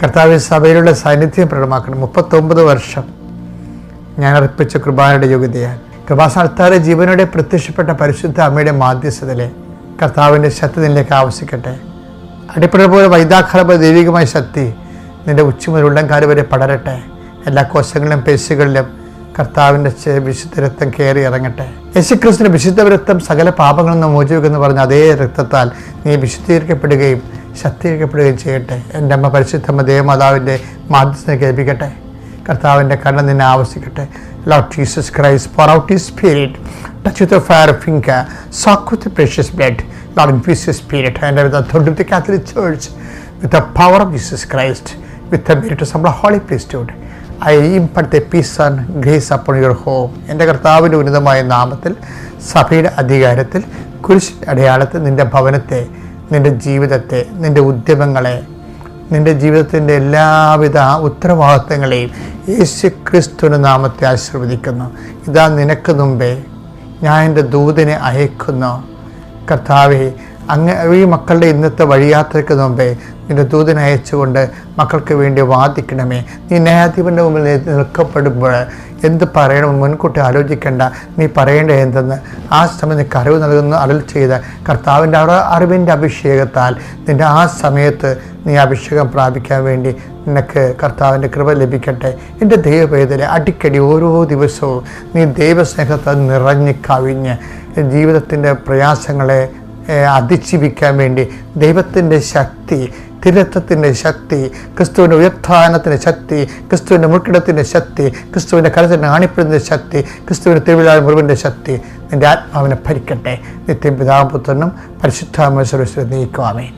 കർത്താവിൻ സഭയിലുള്ള സാന്നിധ്യം പ്രകടമാക്കണം. 39 വർഷം ഞാൻ അർപ്പിച്ച കൃപാനയുടെ യോഗ്യതയാൽ കൃപാസ്ഥാനത്താറെ ജീവനോടെ പ്രത്യക്ഷപ്പെട്ട പരിശുദ്ധ അമ്മയുടെ മാധ്യസ്ഥതയിലെ കർത്താവിൻ്റെ ശക്തി നിന്നിലേക്ക് ആവശ്യിക്കട്ടെ. അടിപ്പട പോലെ വൈദാഖാല ദൈവികമായ ശക്തി നിന്റെ ഉച്ച മുതൽ ഉള്ളംകാല് വരെ പടരട്ടെ. എല്ലാ കോശങ്ങളിലും പേശികളിലും കർത്താവിൻ്റെ വിശുദ്ധ രക്തം കയറി ഇറങ്ങട്ടെ. യേശുക്രിസ്തുവിൻ്റെ വിശുദ്ധ രക്തം സകല പാപങ്ങളിൽ നിന്ന് മോചിപ്പിക്കുമെന്ന് പറഞ്ഞ അതേ രക്തത്താൽ നീ വിശുദ്ധീകരിക്കപ്പെടുകയും ശക്തീകരിക്കപ്പെടുകയും ചെയ്യട്ടെ. എൻ്റെ അമ്മ പരിശുദ്ധമ്മ ദേവമാതാവിൻ്റെ മാധ്യസ്ഥതയ്ക്ക് ലഭിക്കട്ടെ. കർത്താവിൻ്റെ കണ്ണ് നിന്നെ ആവശ്യിക്കട്ടെ. Lord Jesus Christ, pour out His Spirit, touch with the fire of finger, soak with the precious blood. Lord, infuse His Spirit, and with the authority of the Catholic Church, with the power of Jesus Christ, with the merit of the Holy Priesthood, I impart the peace and grace upon your home. എൻ്റെ കർത്താവിൻ്റെ ഉന്നതമായ നാമത്തിൽ സഭയുടെ അധികാരത്തിൽ കുരിശിൻ്റെ അടയാളത്തിൽ നിൻ്റെ ഭവനത്തെ, നിൻ്റെ ജീവിതത്തെ, നിൻ്റെ ഉദ്യമങ്ങളെ, നിൻ്റെ ജീവിതത്തിൻ്റെ എല്ലാവിധ ഉത്തരവാദിത്തങ്ങളെയും യേശു ക്രിസ്തുവിൻ്റെ നാമത്തെ ആശീർവദിക്കുന്നു. ഇതാ നിനക്ക് മുമ്പേ ഞാൻ എൻ്റെ ദൂതനെ അയക്കുന്നു. കർത്താവേ, അങ്ങ് ഈ മക്കളുടെ ഇന്നത്തെ വഴിയാത്രയ്ക്ക് മുമ്പേ നിൻ്റെ ദൂതനെ അയച്ചുകൊണ്ട് മക്കൾക്ക് വേണ്ടി വാദിക്കണമേ. നീ ന്യായാധിപൻ്റെ മുമ്പിൽ നിൽക്കപ്പെടുമ്പോൾ എന്ത് പറയണമെന്ന് മുൻകൂട്ടി ആലോചിക്കേണ്ട. നീ പറയേണ്ട എന്തെന്ന് ആ സമയം നിനക്ക് അറിവ് നൽകുന്ന അരുൾ ചെയ്ത കർത്താവിൻ്റെ അറിവിൻ്റെ അഭിഷേകത്താൽ നിൻ്റെ ആ സമയത്ത് നീ അഭിഷേകം പ്രാപിക്കാൻ വേണ്ടി നിനക്ക് കർത്താവിൻ്റെ കൃപ ലഭിക്കട്ടെ. എൻ്റെ ദൈവവേദന അടിക്കടി ഓരോ ദിവസവും നീ ദൈവസ്നേഹത്താൽ നിറഞ്ഞ് കവിഞ്ഞ് ജീവിതത്തിൻ്റെ പ്രയാസങ്ങളെ അതിജീവിക്കാൻ വേണ്ടി ദൈവത്തിൻ്റെ ശക്തി, തിരുരത്വത്തിൻ്റെ ശക്തി, ക്രിസ്തുവിൻ്റെ ഉയർത്ഥാനത്തിൻ്റെ ശക്തി, ക്രിസ്തുവിൻ്റെ മുൾക്കിടത്തിൻ്റെ ശക്തി, ക്രിസ്തുവിൻ്റെ കരത്തിൻ്റെ ആണിപ്പിടുന്ന ശക്തി, ക്രിസ്തുവിൻ്റെ തിരുവിഴാ മുറിവിൻ്റെ ശക്തി നിൻ്റെ ആത്മാവിനെ ഭരിക്കട്ടെ. നിത്യം പിതാവും പുത്രനും പരിശുദ്ധാത്മാവും സർവ്വസ്വം നീക്കുവാമേൻ.